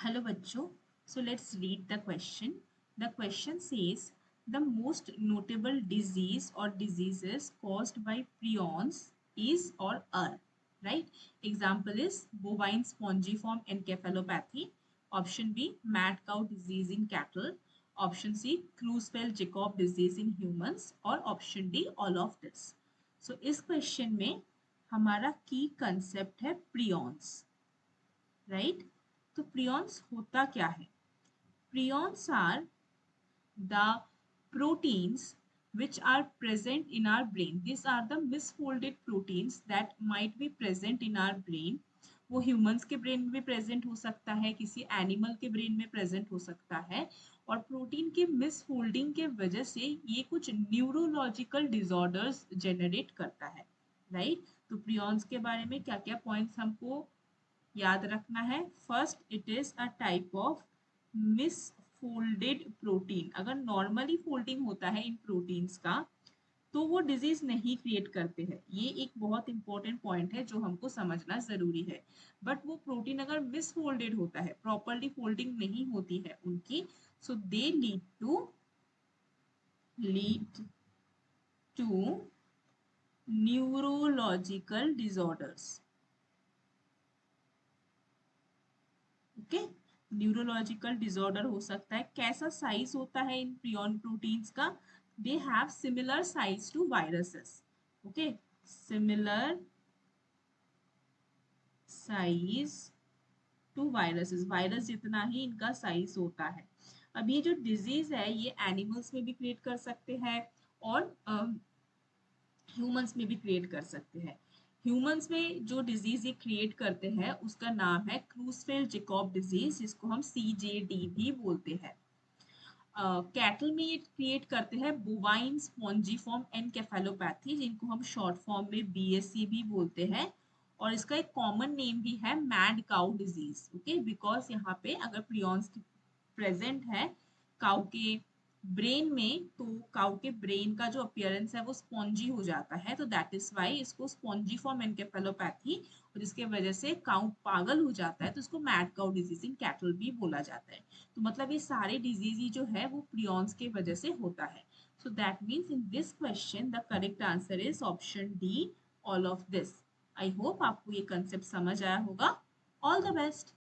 Hello बच्चों, so let's read the question. The question says the most notable disease or diseases caused by prions is or are, right? Example is bovine spongiform encephalopathy. Option B, mad cow disease in cattle. Option C, Creutzfeldt-Jakob disease in humans. और option D, all of this. So इस question में हमारा की concept है prions, right तो prions होता क्या है prions are the proteins which are present in our brain. These are the misfolded proteins that might be present in our brain. वो ह्यूमंस के ब्रेन में भी प्रेजेंट हो सकता है, किसी एनिमल के ब्रेन में प्रेजेंट हो सकता है, और प्रोटीन के मिसफोल्डिंग के वजह से ये कुछ न्यूरोलॉजिकल डिसऑर्डर्स जेनरेट करता है, राइट तो प्रियॉन्स के बारे में क्या क्या पॉइंट्स हमको याद रखना है. First, it is a type of misfolded protein. अगर नॉर्मली फोल्डिंग होता है इन प्रोटीन्स का तो वो डिजीज नहीं क्रिएट करते हैं. ये एक बहुत इंपॉर्टेंट पॉइंट है जो हमको समझना जरूरी है. बट वो प्रोटीन अगर मिसफोल्डेड होता है, प्रॉपरली फोल्डिंग नहीं होती है उनकी, so they lead to neurological disorders. Okay, neurological disorder हो सकता है. कैसा साइज होता है इन प्रियॉन प्रोटीन्स का? They have similar size to viruses. Okay, similar size to viruses. Virus जितना ही इनका साइज होता है. अब ये जो डिजीज है ये एनिमल्स में भी क्रिएट कर सकते हैं और ह्यूमंस में भी क्रिएट कर सकते हैं. ह्यूमंस में जो डिजीज ये क्रिएट करते हैं उसका नाम है क्रूसफेल्ड जेकॉब डिजीज, जिसको हम CJD भी बोलते हैं. कैटल में ये क्रिएट करते हैं बोवाइन स्पॉन्जीफॉर्म एनकेफेलोपैथी, जिनको हम शॉर्ट फॉर्म में BSC भी बोलते हैं. और इसका एक कॉमन नेम भी है mad cow disease. Okay, because यहाँ पे अगर प्रियॉन्स प्रेजेंट है काउ के ब्रेन में, तो काउ के ब्रेन का जो अपीयरेंस है वो स्पॉन्जी हो जाता है, तो दैट इज वाई इसको स्पॉन्जीफॉर्म एनकेफेलोपैथी, और जिसके वजह से काउ पागल हो जाता है तो इसको mad cow disease in cattle भी बोला जाता है. तो मतलब ये सारे डिजीज ही जो है वो प्रियॉन्स के वजह से होता है. So that means in this question the correct answer is option D, all of this. I hope आपको ये कंसेप्ट समझ आया होगा. All the best.